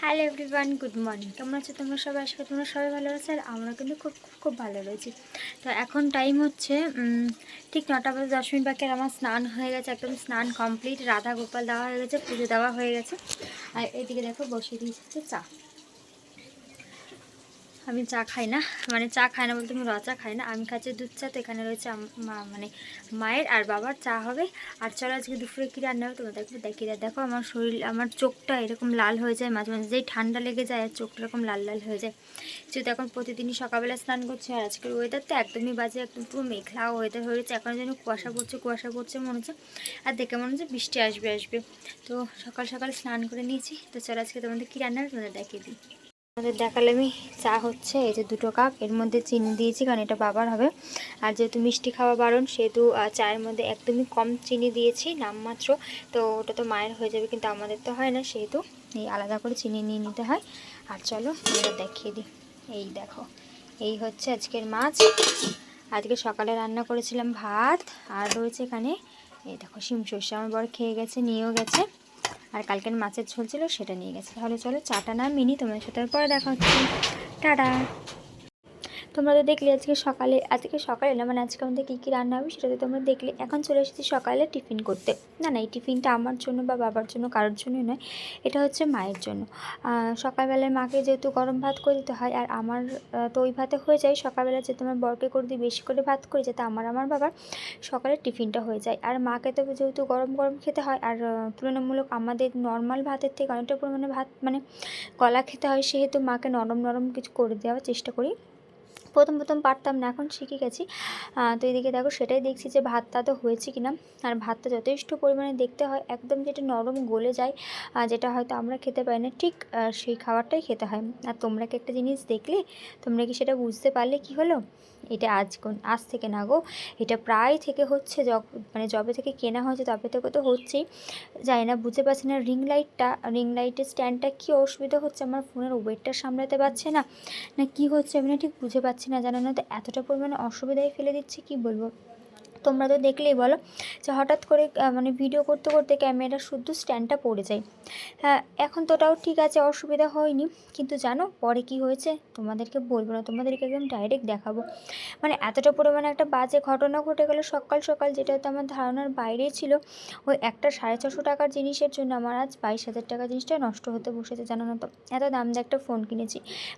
Hello everyone, good morning. কেমন আছো তোমরা সবাই? আজকে তোমরা সবাই ভালো আছো আর আমরা কিন্তু খুব খুব খুব ভালো রয়েছি। তো এখন টাইম হচ্ছে ঠিক 9:10 বাকি আর আমার স্নান হয়ে গেছে, একদম স্নান কমপ্লিট। রাধা গোপাল দেওয়া হয়ে গেছে, পুজো দেওয়া হয়ে গেছে। আর এদিকে দেখো বসিয়ে দিয়েছে চা। আমি চা খাই না, মানে চা খাই না বলতে আমি র চা খাই না, আমি খাচ্ছি দুধ চা। তো এখানে রয়েছে মানে মায়ের আর বাবার চা হবে। আর চলো আজকে দুপুরে কী রান্না হবে তোমাদেরকে দেখিয়ে দেখো। আমার শরীর, আমার চোখটা এরকম লাল হয়ে যায় মাঝে মাঝে, যেই ঠান্ডা লেগে যায় আর চোখটা এরকম লাল লাল হয়ে যায়। যেহেতু এখন প্রতিদিনই সকালবেলা স্নান করছি আর আজকের ওয়েদার তো একদমই বাজে, একদম পুরো মেঘলা ওয়েদার হয়েছে। এখন যেন কুয়াশা পড়ছে মনে হচ্ছে, আর দেখে মনে হচ্ছে বৃষ্টি আসবে আসবে। তো সকাল সকাল স্নান করে নিয়েছি। তো চলো আজকে তোমাদের কী রান্না হবে তোমাদের দেখিয়ে দিই। আমাদের দেখালে আমি চা হচ্ছে, এই যে 2 কাপ, এর মধ্যে চিনি দিয়েছি কারণ এটা বাবার হবে। আর যেহেতু মিষ্টি খাওয়া বারণ সেহেতু চায়ের মধ্যে একদমই কম চিনি দিয়েছি, নামমাত্র। তো ওটা তো মায়ের হয়ে যাবে কিন্তু আমাদের তো হয় না, সেহেতু এই আলাদা করে চিনি নিয়ে নিতে হয়। আর চলো আমরা দেখিয়ে দিই। এই দেখো, এই হচ্ছে আজকের মাছ। আজকে সকালে রান্না করেছিলাম ভাত, আর রয়েছে এখানে এই দেখো শিম সর্ষে। আমার বর খেয়ে গেছে, নিয়েও গেছে। আর কালকের মাছের ঝোল ছিল সেটা নিয়ে গেছে। তাহলে চলো চাটা না মিনি, তোমাদের সাথে পরে দেখা হচ্ছে। টাটা। তোমরা তো দেখলে আজকে সকালে না, মানে আজকে আমাদের কী কী রান্না হবে সেটা তো তোমরা দেখলে। এখন চলে এসেছি সকালে টিফিন করতে। না না, এই টিফিনটা আমার জন্য বা বাবার জন্য, কারোর জন্যই নয়, এটা হচ্ছে মায়ের জন্য। সকালবেলায় মাকে যেহেতু গরম ভাত করে দিতে হয়, আর আমার তো ওই ভাতে হয়ে যায়। সকালবেলা যেহেতু আমার বরকে করে দিই বেশি করে ভাত করি, যাতে আমার বাবার সকালের টিফিনটা হয়ে যায়। আর মাকে তো যেহেতু গরম গরম খেতে হয়, আর তুলনামূলক আমাদের নর্মাল ভাতের থেকে অনেকটা পরিমাণে ভাত মানে কলা খেতে হয়, সেহেতু মাকে নরম নরম কিছু করে দেওয়ার চেষ্টা করি। প্রথম পারতাম না, এখন শিখে গেছি। তো এদিকে দেখো সেটাই দেখছি যে ভাতটা তো হয়েছে কিনা। আর ভাতটা যথেষ্ট পরিমাণে দেখতে হয়, একদম যেটা নরম গলে যায়, যেটা হয়তো আমরা খেতে পারি না, ঠিক সেই খাবারটাই খেতে হয়। আর তোমরা কি একটা জিনিস দেখলে? তোমরা কি সেটা বুঝতে পারলে কি হলো? এটা আজ থেকে না গো, এটা প্রায় থেকে হচ্ছে, মানে যবে থেকে কেনা হয়েছে তবে থেকে তো হচ্ছেই। জানি না, বুঝতে পারছি না রিং লাইটের স্ট্যান্ডটা কী অসুবিধা হচ্ছে, আমার ফোনের ওয়েটটা সামলাতে পারছে না, না কি হচ্ছে আমি না ঠিক বুঝে পাচ্ছি না। জানো না তো, এতটা পরিমাণে অসুবিধায় ফেলে দিচ্ছে কি বলবো। তোমরা তো দেখলেই বলো যে হঠাৎ করে মানে ভিডিও করতে করতে ক্যামেরা শুদ্ধ স্ট্যান্ডটা পড়ে যায়। হ্যাঁ, এখন তো ওটাও ঠিক আছে, অসুবিধা হয়নি। কিন্তু জানো পরে কি হয়েছে? তোমাদেরকে বলবো না, তোমাদেরকে একদম ডাইরেক্ট দেখাবো। মানে এতটা পরিমাণে একটা বাজে ঘটনা ঘটে গেল সকাল সকাল, যেটা হয়তো আমার ধারণার বাইরেই ছিল। ওই একটা 650 টাকার জিনিসের জন্য আমার আজ 22,000 টাকা জিনিসটা নষ্ট হতে বসেছে। জানো না তো, এত দাম দিয়ে একটা ফোন কিনেছি,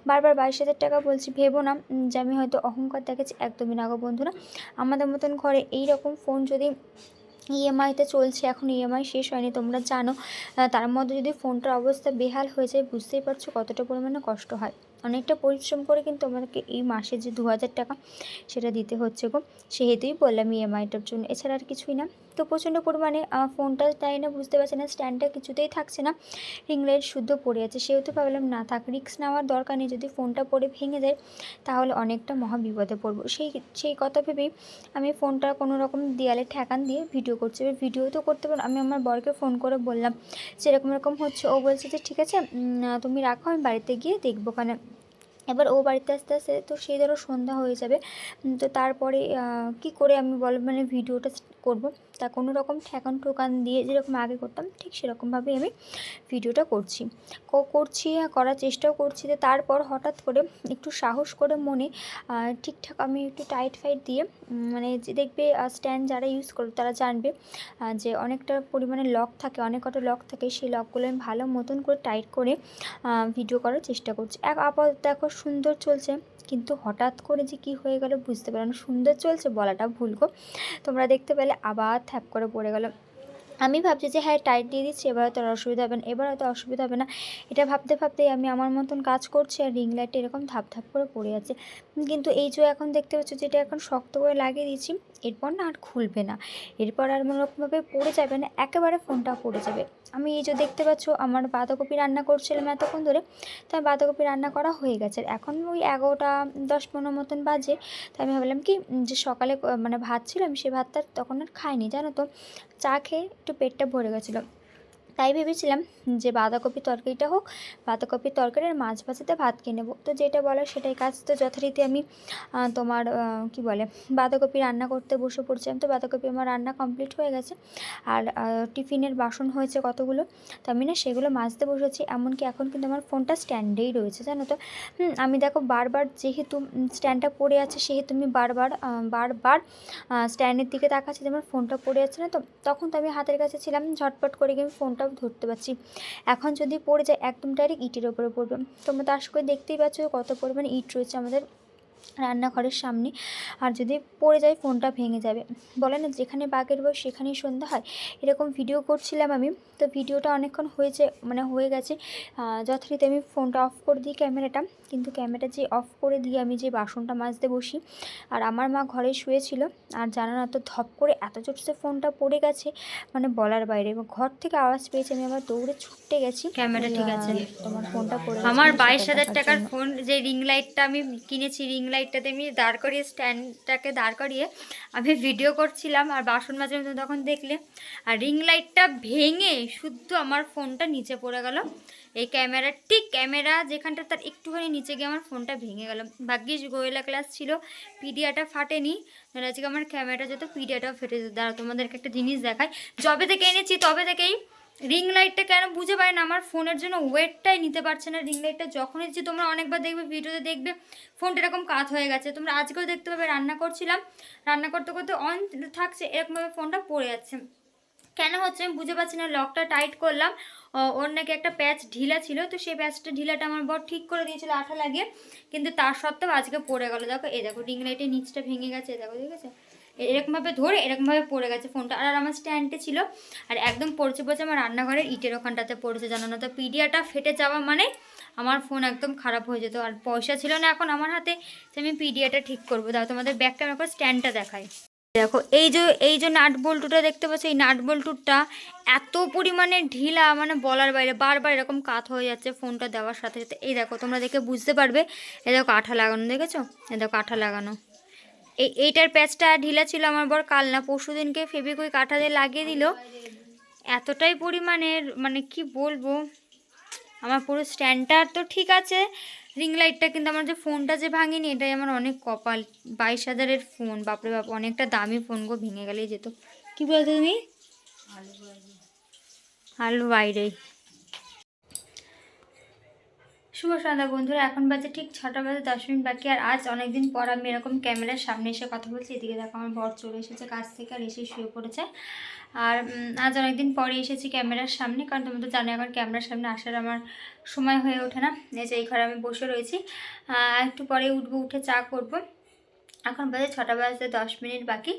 বারবার 22,000 টাকা বলছি। ভেবো না যে আমি হয়তো অহংকার দেখাচ্ছি, একদমই না গো বন্ধুরা। আমাদের মতন ঘরে এই রকম ফোন যদি ইএমআইতে চলছে, এখন ইএমআই শেষ হয়নি তোমরা জানো, তার মধ্যে যদি ফোনটার অবস্থা বেহাল হয়ে যায়, বুঝতেই পারছো কতটা পরিমাণে কষ্ট হয়। অনেকটা পরিশ্রম করে কিন্তু আমাদেরকে এই মাসে যে 2,000 টাকা সেটা দিতে হচ্ছে গো। সেহেতুই বললাম ইএমআইটার জন্য, এছাড়া আর কিছুই না। তো প্রচণ্ড পরিমাণে ফোনটা তাই না, বুঝতে পারছি না, স্ট্যান্ডটা কিছুতেই থাকছে না, রিং লাইট শুদ্ধ পড়ে আছে। সেহেতু ভাবলাম না থাক, রিস্ক নেওয়ার দরকার নেই। যদি ফোনটা পড়ে ভেঙে যায় তাহলে অনেকটা মহা বিপদে পড়বো। সেই কথা ভেবেই আমি ফোনটা কোনো রকম দেয়ালে ঠেকান দিয়ে ভিডিও করছি। এবার ভিডিও তো করতে পারো, আমি আমার বরকে ফোন করে বললাম যে এরকম এরকম হচ্ছে। ও বলছে যে ঠিক আছে, তুমি রাখো, আমি বাড়িতে গিয়ে দেখবো ওখানে। এবার ও বাড়িতে আস্তে আস্তে তো সেই ধরো সন্ধ্যা হয়ে যাবে। তো তারপরে কি করে আমি মানে ভিডিওটা করব। তা কোনো রকম ঠেকান দিয়ে যেরকম আগে করতাম ঠিক সেরকমভাবেই আমি ভিডিওটা করার চেষ্টাও করছি। তো তারপর হঠাৎ করে একটু সাহস করে মনে ঠিকঠাক আমি একটু টাইট ফাইট দিয়ে, মানে যে দেখবে স্ট্যান্ড যারা ইউজ করবে তারা জানবে যে অনেকটা পরিমাণে লক থাকে, অনেক কটা লক থাকে, সেই লকগুলো আমি ভালো মতন করে টাইট করে ভিডিও করার চেষ্টা করছি। আপাতত দেখো সুন্দর চলছে, কিন্তু হঠাৎ করে যে কী হয়ে গেল বুঝতে পারলাম না। সুন্দর চলছে বলাটা ভুল গো, তোমরা দেখতে পেলে আবার থ্যাপ করে পড়ে গেল। আমি ভাবছি যে হ্যাঁ টাইট দিয়ে দিচ্ছি, এবার হয়তো অসুবিধা হবে না, এবার হয়তো অসুবিধা হবে না। এটা ভাবতে ভাবতেই আমি আমার মতন কাজ করছি, আর রিং লাইটটা এরকম ধাপ ধাপ করে পড়ে আছে। কিন্তু এই যে এখন দেখতে পাচ্ছ যেটা এখন শক্ত করে লাগিয়ে দিচ্ছি, এরপর না আর খুলবে না, এরপর আর কোনোরকমভাবে পড়ে যাবে না, একেবারে ফোনটা পড়ে যাবে। আমি এই যে দেখতে পাচ্ছ আমার বাঁধাকপি রান্না করছিলাম এতক্ষণ ধরে, তাই বাঁধাকপি রান্না করা হয়ে গেছে। এখন ওই 11টা 10-15 মতন বাজে। তো আমি ভাবলাম কি যে সকালে মানে ভাত ছিল, আমি সেই ভাতটা তখন আর খাইনি জানো তো, চা খেয়ে একটু পেটটা ভরে গেছিলো। তাই ভেবেছিলাম যে বাঁধাকপির তরকারিটা হোক, বাঁধাকপির তরকারি আর মাছ ভাজাতে ভাত খেয়ে নেবো। তো যেটা বলার সেটাই কাজ। তো যথারীতি আমি তোমার কি বলে বাঁধাকপি রান্না করতে বসে পড়ছিলাম। তো বাঁধাকপি আমার রান্না কমপ্লিট হয়ে গেছে, আর টিফিনের বাসন হয়েছে কতগুলো, তো আমি না সেগুলো মাজতে বসেছি। এমনকি এখন কিন্তু আমার ফোনটা স্ট্যান্ডেই রয়েছে, জানো তো। আমি দেখো বারবার যেহেতু স্ট্যান্ডটা পড়ে আছে, সেহেতু আমি বারবার স্ট্যান্ডের দিকে তাকাচ্ছি যে আমার ফোনটা পড়ে যাচ্ছে না। তো তখন তো আমি হাতের কাছে ছিলাম, ঝটপট করে গিয়ে আমি ফোনটাও ধরতে পারছি। এখন যদি পড়ে যায় একদম ডাইরেক্ট ইটের ওপরে পড়বে। তোমরা তো আশা করে দেখতেই পাচ্ছ কত পরিমাণে ইট রয়েছে আমাদের রান্নাঘরের সামনে, আর যদি পড়ে যায় ফোনটা ভেঙে যাবে। বলে না যেখানে বাঘের বয়স সেখানেই সন্ধ্যা হয়, এরকম ভিডিও করছিলাম আমি। তো ভিডিওটা অনেকক্ষণ হয়ে গেছে। যথারীতি আমি ফোনটা অফ করে দিই ক্যামেরাটা, কিন্তু ক্যামেরা যে অফ করে দিয়ে আমি যে বাসনটা মাজতে বসি, আর আমার মা ঘরে শুয়েছিল, আর জানো না তো ধপ করে এত জোরসে ফোনটা পড়ে গেছে, মানে বলার বাইরে। এবং ঘর থেকে আওয়াজ পেয়েছি, আমি আবার দৌড়ে ছুটে গেছি। ক্যামেরা ঠিক আছে, তোমার ফোনটা পড়ে আমার 22,000 টাকার ফোন, যে রিং লাইটটা আমি কিনেছি, রিং লাইটটাতে আমি দাঁড় করিয়ে স্ট্যান্ডটাকে দাঁড় করিয়ে আমি ভিডিও করছিলাম আর বাসন মাঝে তখন দেখলে, আর রিং লাইটটা ভেঙে শুদ্ধ আমার ফোনটা নিচে পড়ে গেল। এই ক্যামেরা যেখানটা তার একটুখানি নিচে গিয়ে আমার ফোনটা ভেঙে গেল। ভাগ্যিস গোয়েলা গ্লাস ছিল, পিডিয়াটা ফাটেনি, নাহলে আজকে আমার ক্যামেরাটা যেত, পিডিয়াটাও ফেটে যেত। দাঁড়া তোমাদেরকে একটা জিনিস দেখায়, যবে থেকে এনেছি তবে থেকেই রিং লাইটটা কেন বুঝে পাই না, আমার ফোনের জন্য ওয়েটটাই নিতে পারছে না রিং লাইটটা। যখনই যে তোমরা অনেকবার দেখবে ভিডিওতে দেখবে ফোনটা এরকম কাত হয়ে গেছে, তোমরা আজকেও দেখতে পাবে। রান্না করছিলাম, রান্না করতে করতে অন থাকছে, এরকমভাবে ফোনটা পড়ে যাচ্ছে। কেন হচ্ছে আমি বুঝে পাচ্ছি না। লকটা টাইট করলাম, ওর নাকি একটা প্যাচ ঢিলা ছিল, তো সেই প্যাচটা ঢিলাটা আমার বর ঠিক করে দিয়েছিল আঠা লাগিয়ে, কিন্তু তার সত্ত্বেও আজকে পড়ে গেল। দেখো এই দেখো রিং লাইটের নিচটা ভেঙে গেছে, দেখো ঠিক আছে, এরকমভাবে ধরে এরকমভাবে পড়ে গেছে ফোনটা। আর আমার স্ট্যান্ডে ছিল, আর একদম পড়ছে আমার রান্নাঘরের ইটের ওখানটাতে পড়েছে, জানো না তো। পিডিয়াটা ফেটে যাওয়া মানে আমার ফোন একদম খারাপ হয়ে যেত, আর পয়সা ছিল না এখন আমার হাতে যে আমি পিডিয়াটা ঠিক করবো। দাও তোমাদের ব্যাক ক্যামেরা করে স্ট্যান্ডটা দেখাই। দেখো এই যে নাট বল্টুটা দেখতে পাচ্ছ, এই নাট বল্টুটা এত পরিমাণে ঢিলা, মানে বলার বাইরে, বারবার এরকম কাত হয়ে যাচ্ছে ফোনটা দেওয়ার সাথে সাথে। এই দেখো তোমরা দেখে বুঝতে পারবে, এই দেখো আঠা লাগানো, দেখেছো, এই দেখো আঠা লাগানো। এইটার প্যাচটা ঢিলা ছিল, আমার বর কাল না পরশু দিনকে ফেভিকুইক আঠা দিয়ে লাগিয়ে দিল। এতটাই পরিমাণের, মানে কি বলবো, আমার পুরো স্ট্যান্ডটা তো ঠিক আছে, রিং লাইটটা কিন্তু আমার যে ফোনটা যে ভাঙিনি, এটাই আমার অনেক কপাল। 22,000-এর ফোন, বাপরে বাপ, অনেকটা দামি ফোন গো, ভেঙে গেলেই যেত। কি বলছো তুমি? আলু বাইরে। শুভ সন্ধ্যা বন্ধুরা, এখন বাজে ঠিক 6টা বাজে 10 মিনিট বাকি। আর আজ অনেকদিন পর আমি এরকম ক্যামেরার সামনে এসে কথা বলছি। এদিকে দেখো আমার বর চলে এসেছে কাজ থেকে, আর এসে শুয়ে পড়েছে। আর আজ অনেকদিন পরে এসেছি ক্যামেরার সামনে, কারণ তুমি তো জানো এখন ক্যামেরার সামনে আসার আমার সময় হয়ে ওঠে না। এই যে এই ঘরে আমি বসে রয়েছি, একটু পরে উঠবো, উঠে চা করব। এখন বাজে 6টা বাজতে 10 মিনিট বাকি।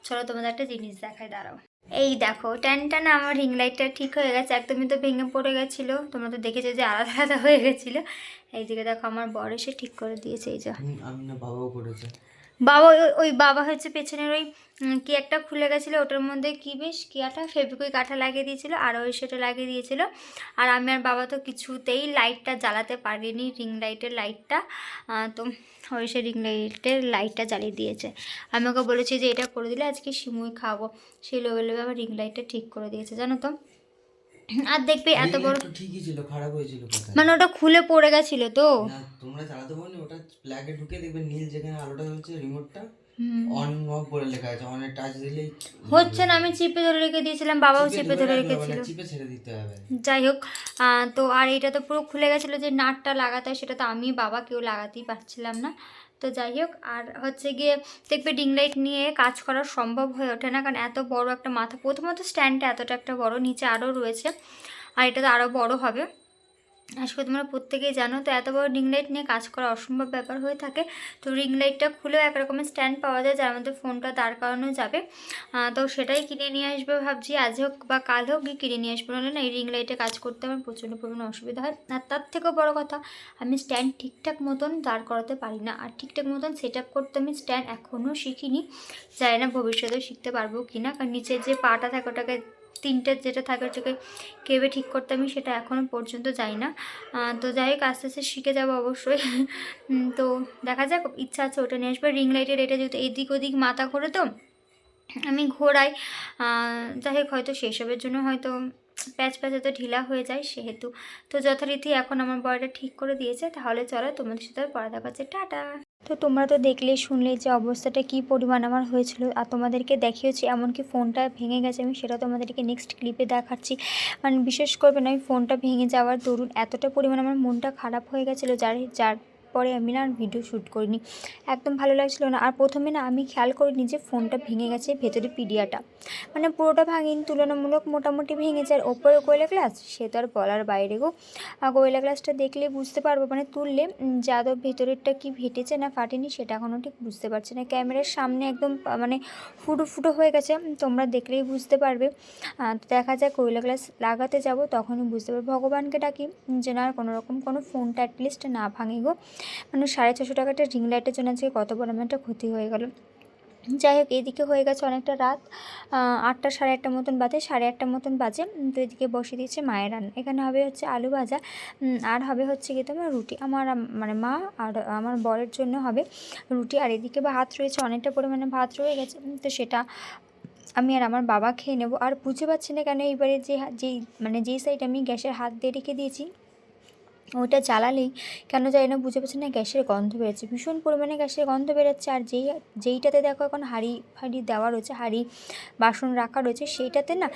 চলো তোমাদের একটা জিনিস দেখায়, দাঁড়াও। এই দেখো টানা আমার রিং লাইটটা ঠিক হয়ে গেছে, একদমই তো ভেঙে পড়ে গেছিলো, তোমরা তো দেখেছো যে আলাদা আলাদা হয়ে গেছিলো। এইদিকে দেখো আমার বর এসে ঠিক করে দিয়েছে। এই যে আমি না, বাবাও করেছে। বাবা ওই বাবা হচ্ছে পেছনের ওই কি একটা খুলে গেছিলো, ওটার মধ্যে কি বেশ কি আঠা ফেভিকুইক কাঠা লাগিয়ে দিয়েছিলো, আর ওই সেটা লাগিয়ে দিয়েছিলো। আর আমি আর বাবা তো কিছুতেই লাইটটা জ্বালাতে পারিনি, রিং লাইটের লাইটটা। তো ওই সে রিং লাইটের লাইটটা জ্বালিয়ে দিয়েছে। আমি ওকে বলেছি যে এটা করে দিলে আজকে সিমুই খাবো, সেই লোভে লোভে আবার রিং লাইটটা ঠিক করে দিয়েছে, জানো তো। আর দেখবে এত বড় ঠিকই ছিল, খারাপ হয়েছিল কোথায়? মানে ওটা খুলে পড়ে গেছিল তো। না তোমরা চালাতে পারোনি, ওটা প্লাগে ঢুকে দেখবে নীল যেখানে আলোটা জ্বলছে রিমোটটা অন অফ বলে লেখা আছে, অনে টাচ দিলেই হচ্ছে না। আমি চিপে ধরে রেখে দিয়েছিলাম, বাবাও চিপে ধরে রেখেছিল। চিপে ছেড়ে দিতে হবে। যাই হোক, তো আর এটা তো পুরো খুলে গেছিলো, যে নাটটা লাগাতে হয় সেটা তো আমি বাবা কেউ লাগাতেই পারছিলাম না। তো যাই হোক, আর হচ্ছে গিয়ে দেখবে ডিং লাইট নিয়ে কাজ করা সম্ভব হয়ে ওঠে না, কারণ এত বড় একটা মাথা। প্রথমত স্ট্যান্ডটা এতটা একটা বড়, নিচে আরও রয়েছে, আর এটা তো আরও বড় হবে। আসলে তোমরা প্রত্যেকেই জানো, তো এত বড় রিং লাইট নিয়ে কাজ করা অসম্ভব ব্যাপার হয়ে থাকে। তো রিং লাইটটা খুলেও একরকমের স্ট্যান্ড পাওয়া যায়, যার মধ্যে ফোনটা দাঁড় করানো যাবে। তো সেটাই কিনে নিয়ে আসবে ভাবছি, আজ হোক বা কাল হোক গিয়ে কিনে নিয়ে আসবো। নাহলে না এই রিং লাইটে কাজ করতে আমার প্রচণ্ড পরিমাণে অসুবিধা হয়। আর তার থেকেও বড় কথা, আমি স্ট্যান্ড ঠিকঠাক মতন দাঁড় করাতে পারি না, আর ঠিকঠাক মতন সেট আপ করতে আমি স্ট্যান্ড এখনও শিখিনি। জানি না ভবিষ্যতেও শিখতে পারবো কি না, কারণ নিচের যে পাটা থাকে ওটাকে, তিনটে যেটা থাকে ওটাকে কেবে ঠিক করতে, আমি সেটা এখনও পর্যন্ত যাই না। তো যাই হোক আস্তে আস্তে শিখে যাবো অবশ্যই। তো দেখা যাক, ইচ্ছা আছে ওটা নিয়ে আসবে। রিং লাইটের এটা যেহেতু এদিক ওদিক মাথা করে তো আমি ঘোরাই, যাই হোক হয়তো সেসবের জন্য হয়তো প্যাচ প্যাচে তো ঢিলা হয়ে যায় সেহেতু। তো যথারীতি এখন আমার বড়টা ঠিক করে দিয়েছে। তাহলে চলো তোমাদের সাথে পরে দেখাচ্ছে, টাটা। তো তোমরা তো দেখলেই শুনলেই যে অবস্থাটা কী পরিমাণ আমার হয়েছিল, আর তোমাদেরকে দেখিয়েছি এমনকি ফোনটা ভেঙে গেছে, আমি সেটা তোমাদেরকে নেক্সট ক্লিপে দেখাচ্ছি। মানে বিশেষ করবে না, আমি ফোনটা ভেঙে যাওয়ার দরুন এতটা পরিমাণ আমার মনটা খারাপ হয়ে গেছিলো, যার পরে আমি না আর ভিডিও শ্যুট করিনি, একদম ভালো লাগছিলো না। আর প্রথমে না আমি খেয়াল করিনি যে ফোনটা ভেঙে গেছে ভেতরে পিডিয়াটা, মানে পুরোটা ভাঙিনি, তুলনামূলক মোটামুটি ভেঙেছে। আর ওপরে কোয়েলা গ্লাস সে তো আর বলার বাইরে গো। কোয়েলা গ্লাসটা দেখলে বুঝতে পারবো, মানে তুললে যে আদৌ ভেতরেরটা কি ফেটেছে না ফাটেনি সেটা এখনও ঠিক বুঝতে পারছি না। ক্যামেরার সামনে একদম মানে ফুটো ফুটো হয়ে গেছে, তোমরা দেখলেই বুঝতে পারবে। তো দেখা যায় কোয়েলা গ্লাস লাগাতে যাব তখনই বুঝতে পারবো। ভগবানকে ডাকি যে না কোনো রকম কোনো ফোনটা অ্যাটলিস্ট না ভাঙে গো। মানে 650 টাকাটা রিং লাইটের জন্য আজকে কত বড় একটা ক্ষতি হয়ে গেল। যাই হোক, এদিকে হয়ে গেছে অনেকটা রাত, 8টা 8:30 মতন বাজে, 8:30 মতন বাজে। তো এদিকে বসিয়ে দিয়েছে মায়ের রান্না। এখানে হবে হচ্ছে আলু ভাজা, আর হবে হচ্ছে কি তোমার রুটি। আমার মানে মা আর আমার বরের জন্য হবে রুটি। আর এদিকে ভাত রয়েছে, অনেকটা পরিমাণে ভাত রয়ে গেছে, তো সেটা আমি আর আমার বাবা খেয়ে নেব। আর বুঝতে পারছি না কেন এইবারে যেই সাইড আমি গ্যাসের হাত দিয়ে রেখে দিয়েছি ওইটা জ্বালালেই কেন জানি না বুঝতে পারছি না গ্যাসের গন্ধ বেরোচ্ছে, ভীষণ পরিমাণে গ্যাসের গন্ধ বেরোচ্ছে। আর যেইটাতে দেখো এখন হাঁড়ি দেওয়া রয়েছে, হাঁড়ি বাসন রাখা রয়েছে, সেইটাতে না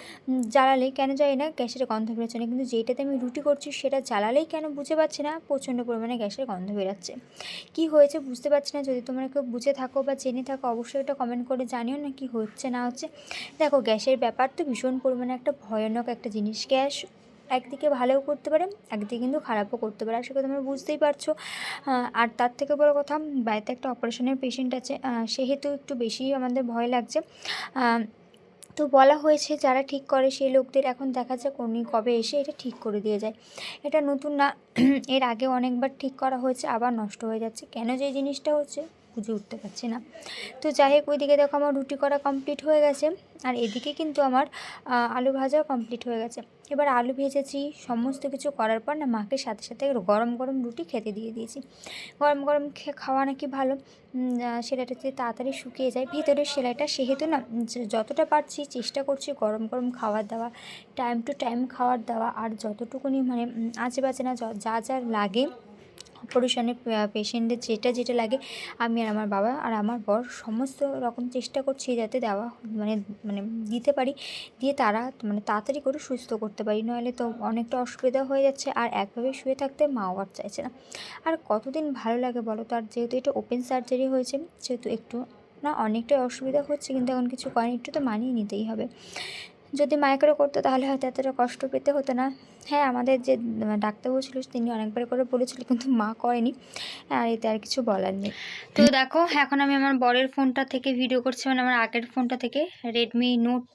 জ্বালালেই কেন জানি না গ্যাসের গন্ধ বেরোচ্ছে না, কিন্তু যেইটাতে আমি রুটি করছি সেটা জ্বালালেই কেন বুঝতে পারছি না প্রচণ্ড পরিমাণে গ্যাসের গন্ধ বেরোচ্ছে। কী হয়েছে বুঝতে পারছি না, যদি তোমরা কেউ বুঝে থাকো বা জেনে থাকো অবশ্যই এটা কমেন্ট করে জানিও না কী হচ্ছে না হচ্ছে। দেখো গ্যাসের ব্যাপার তো ভীষণ পরিমাণে একটা ভয়ানক একটা জিনিস। গ্যাস একদিকে ভালোও করতে পারে, একদিকে কিন্তু খারাপও করতে পারে, আশা করি তোমরা বুঝতেই পারছো। আর তার থেকে বড় কথা, বাড়িতে একটা অপারেশনের পেশেন্ট আছে, সেহেতু একটু বেশি আমাদের ভয় লাগছে। তো বলা হয়েছে যারা ঠিক করে সেই লোকদের এখন দেখা যাক উনি কবে এসে এটা ঠিক করে দিয়ে যায়। এটা নতুন না, এর আগে অনেকবার ঠিক করা হয়েছে, আবার নষ্ট হয়ে যাচ্ছে। কেন যে এই জিনিসটা হচ্ছে বুঝে উঠতে পারছি না। তো যাই হোক, ওইদিকে দেখো আমার রুটি করা কমপ্লিট হয়ে গেছে, আর এদিকে কিন্তু আমার আলু ভাজাও কমপ্লিট হয়ে গেছে। এবার আলু ভেজেছি, সমস্ত কিছু করার পর না মাকে সাথে সাথে গরম গরম রুটি খেতে দিয়ে দিয়েছি। গরম গরম খাওয়া নাকি ভালো, সেলাইটাতে তাড়াতাড়ি শুকিয়ে যায় ভিতরের সেলাইটা, সেহেতু না যতটা পারছি চেষ্টা করছি গরম গরম খাবার দেওয়া, টাইম টু টাইম খাবার দেওয়া। আর যতটুকুনি মানে আজে বাজে না, যা যা লাগে অপারেশনে পেশেন্টের যেটা লাগে আমি আর আমার বাবা আর আমার বর সমস্ত রকম চেষ্টা করছি যাতে দেওয়া মানে মানে দিতে পারি, দিয়ে তারা মানে তাড়াতাড়ি করে সুস্থ করতে পারি, নইলে তো অনেকটা অসুবিধা হয়ে যাচ্ছে। আর একভাবে শুয়ে থাকতে মাও আর চাইছে না। আর কতদিন ভালো লাগে বলো তো। আর যেহেতু এটা ওপেন সার্জারি হয়েছে সেহেতু একটু না অনেকটাই অসুবিধা হচ্ছে, কিন্তু এখন কিছু করেনি, একটু তো মানিয়ে নিতেই হবে। যদি মায়ে করে করতো তাহলে হয়তো এতটা কষ্ট পেতে হতো না। হ্যাঁ, আমাদের যে ডাক্তারবাবু ছিল তিনি অনেকবার করে বলেছিল, কিন্তু মা করেনি, আর এতে আর কিছু বলার নেই। তো দেখো এখন আমি আমার বরের ফোনটা থেকে ভিডিও করছি, মানে আমার আগের ফোনটা থেকে, রেডমি নোট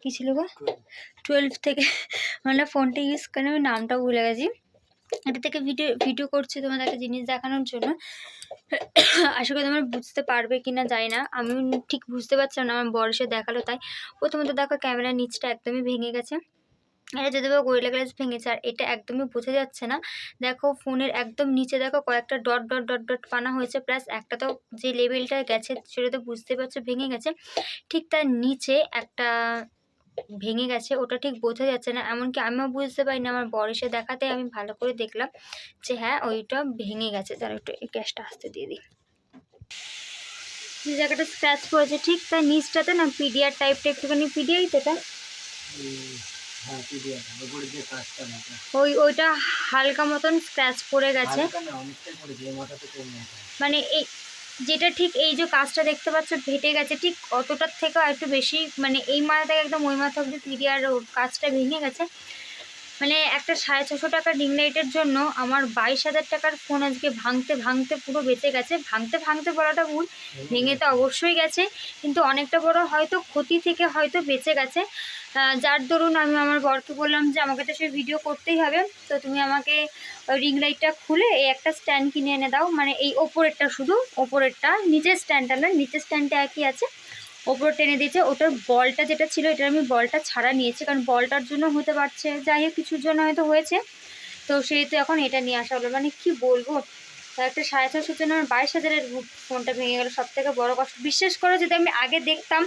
কী ছিল গো 12 থেকে মানে ফোনটা ইউজ করে, আমি নামটা ভুলে গেছি। এটা থেকে ভিডিও করছি তোমাদের একটা জিনিস দেখানোর জন্য। আশা করি তোমরা বুঝতে পারবে কি না জানি না, আমি ঠিক বুঝতে পারছিলাম না, আমার বর এসে দেখালো তাই। প্রথমত দেখো ক্যামেরার নিচটা একদমই ভেঙে গেছে, এটা যদি বা গোরিলা গ্লাস ভেঙেছে, আর এটা একদমই বোঝা যাচ্ছে না। দেখো ফোনের একদম নিচে দেখো কয়েকটা ডট ডট ডট ডট পানা হয়েছে, প্লাস একটা তো যে লেভেলটা গেছে সেটা তো বুঝতে পারছো ভেঙে গেছে, ঠিক তার নিচে একটা ভেঙে গেছে, ওটা ঠিক বোঝা যাচ্ছে না। এমনকি আমিও বুঝতে পারি না, আমার বর এসে দেখাতে আমি ভালো করে দেখলাম যে হ্যাঁ ওইটা ভেঙে গেছে। তার একটু এই গ্যাসটা আসতে দিয়ে দিই। যে জায়গাটা স্ক্র্যাচ পড়েছে ঠিক তার নিচটাতে না পিডিআর টাইপটা একটুখানি পিডিআই তো এটা ওইটা হালকা মতন স্ক্র্যাচ পড়ে গেছে, মানে এই যেটা ঠিক এই যে কাজটা দেখতে পাচ্ছ ফেটে গেছে, ঠিক অতটার থেকেও একটু বেশি, মানে এই মাথা থেকে একদম ওই মাথা অব্দি পিডিআর কাজটা ভেঙে গেছে। মানে একটা 650 টাকার রিং লাইটের জন্য আমার 22,000 টাকার ফোন আজকে ভাঙতে ভাঙতে পুরো বেঁচে গেছে। ভাঙতে বলাটা ভুল, ভেঙে তো অবশ্যই গেছে, কিন্তু অনেকটা বড় হয়তো ক্ষতি থেকে হয়তো বেঁচে গেছে। যার দরুন আমি আমার বরকে বললাম যে আমাকে তো সে ভিডিও করতেই হবে, তো তুমি আমাকে রিং লাইটটা খুলে এই একটা স্ট্যান্ড কিনে এনে দাও, মানে এই ওপরেরটা, শুধু ওপরেরটা, নিচের স্ট্যান্ডটা না, নিচের স্ট্যান্ডটা একই আছে, ওপর টেনে দিয়েছে। ওটার বলটা যেটা ছিল এটার আমি বলটা ছাড়া নিয়েছি, কারণ বলটার জন্য হতে পারছে, যাই হোক কিছুর জন্য হয়তো হয়েছে, তো সেহেতু এখন এটা নিয়ে আসা হলো। মানে কি বলবো, একটা 650 জন্য আমার 22,000-এর ফোনটা ভেঙে গেল, সব থেকে বড়ো কষ্ট। বিশ্বাস করো যদি আমি আগে দেখতাম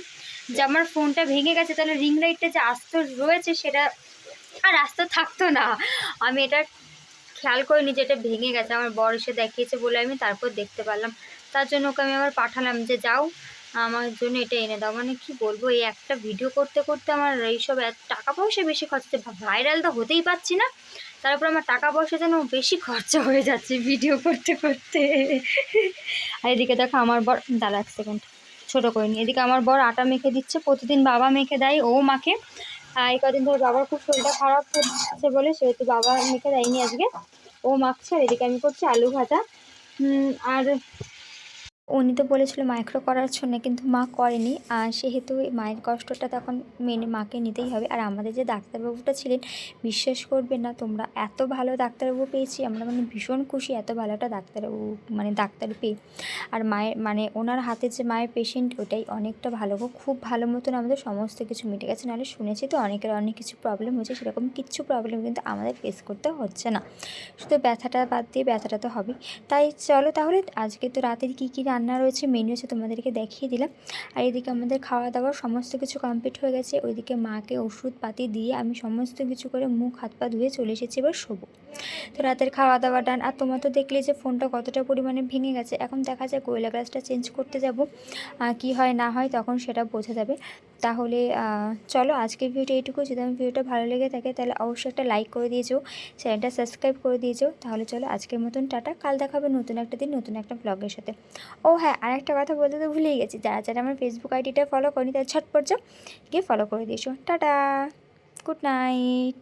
যে আমার ফোনটা ভেঙে গেছে, তাহলে রিং লাইটটা যে আস্ত রয়েছে সেটা আর রাস্তা থাকতো না, আমি এটা খেয়াল করিনি যে এটা ভেঙে গেছে। আমার বর এসে দেখিয়েছে বলে আমি তারপর দেখতে পারলাম। তার জন্য ওকে আমি আবার পাঠালাম যে যাও আমার জন্য এটা এনে দাও। মানে কি বলবো, এই একটা ভিডিও করতে করতে আমার এইসব টাকা পয়সা বেশি খরচা, ভাইরাল তো হতেই পারছি না, তারপর আমার টাকা পয়সা যেন বেশি খরচা হয়ে যাচ্ছে ভিডিও করতে করতে। আর এদিকে দেখো আমার বর, দাঁড়া এক সেকেন্ড ছোটো করে নি, এদিকে আমার বর আটা মেখে দিচ্ছে, প্রতিদিন বাবা মেখে দেয়, ও মাকে। এই কদিন ধরে বাবার খুব শরীরটা খারাপ হচ্ছে বলে সেহেতু বাবা মেখে দেয়নি আজকে, ও মাখছে। আর এদিকে আমি করছি আলু ভাজা। আর উনি তো বলেছিল মাইক্রো করার জন্য, কিন্তু মা করেনি, আর সেহেতু মায়ের কষ্টটা তখন মেনে মাকে নিতেই হবে। আর আমাদের যে ডাক্তারবাবুটা ছিলেন, বিশ্বাস করবে না তোমরা, এত ভালো ডাক্তারবাবু পেয়েছি আমরা, মানে ভীষণ খুশি এত ভালো একটা ডাক্তারবাবু, মানে ডাক্তার পেয়ে। আর মায়ের মানে ওনার হাতে যে মায়ের পেশেন্ট, ওটাই অনেকটা ভালো গো, খুব ভালো মতন আমাদের সমস্ত কিছু মিটে গেছে। নাহলে শুনেছি তো অনেকের অনেক কিছু প্রবলেম হয়েছে, সেরকম কিচ্ছু প্রবলেম কিন্তু আমাদের ফেস করতে হচ্ছে না। শুধু ব্যথাটা বাদ দিয়ে, ব্যথাটা তো হবেই। তাই চলো তাহলে আজকে তো রাতের কী কী রান্না রয়েছে, মেনু আছে তোমাদেরকে দেখিয়ে দিলাম। আর এদিকে আমাদের খাওয়া দাওয়া সমস্ত কিছু কমপ্লিট হয়ে গেছে। ওইদিকে মাকে ওষুধপাতি দিয়ে আমি সমস্ত কিছু করে মুখ হাত পা ধুয়ে চলে এসেছি, এবার শোবো। তো রাতের খাওয়া দাওয়া ডান। আর তোমার তো দেখলে যে ফোনটা কতটা পরিমাণে ভেঙে গেছে, এখন দেখা যায় গোয়েলা গ্লাসটা চেঞ্জ করতে যাব, কি হয় না হয় তখন সেটা বোঝা যাবে। তাহলে চলো আজকের ভিডিওটা এইটুকু। যদি আমার ভিডিওটা ভালো লেগে থাকে তাহলে অবশ্যই একটা লাইক করে দিয়েছো, চ্যানেলটা সাবস্ক্রাইব করে দিয়েছো। তাহলে চলো আজকের মতন টাটা, কাল দেখা হবে নতুন একটা দিন নতুন একটা ব্লগের সাথে। ও হ্যাঁ, আরেকটা কথা বলতে তো ভুলেই গেছি, যারা যারা আমার ফেসবুক আইডিটা ফলো করি তারা ঝটপট যাও গিয়ে ফলো করে দিয়েছো। Tata, good night.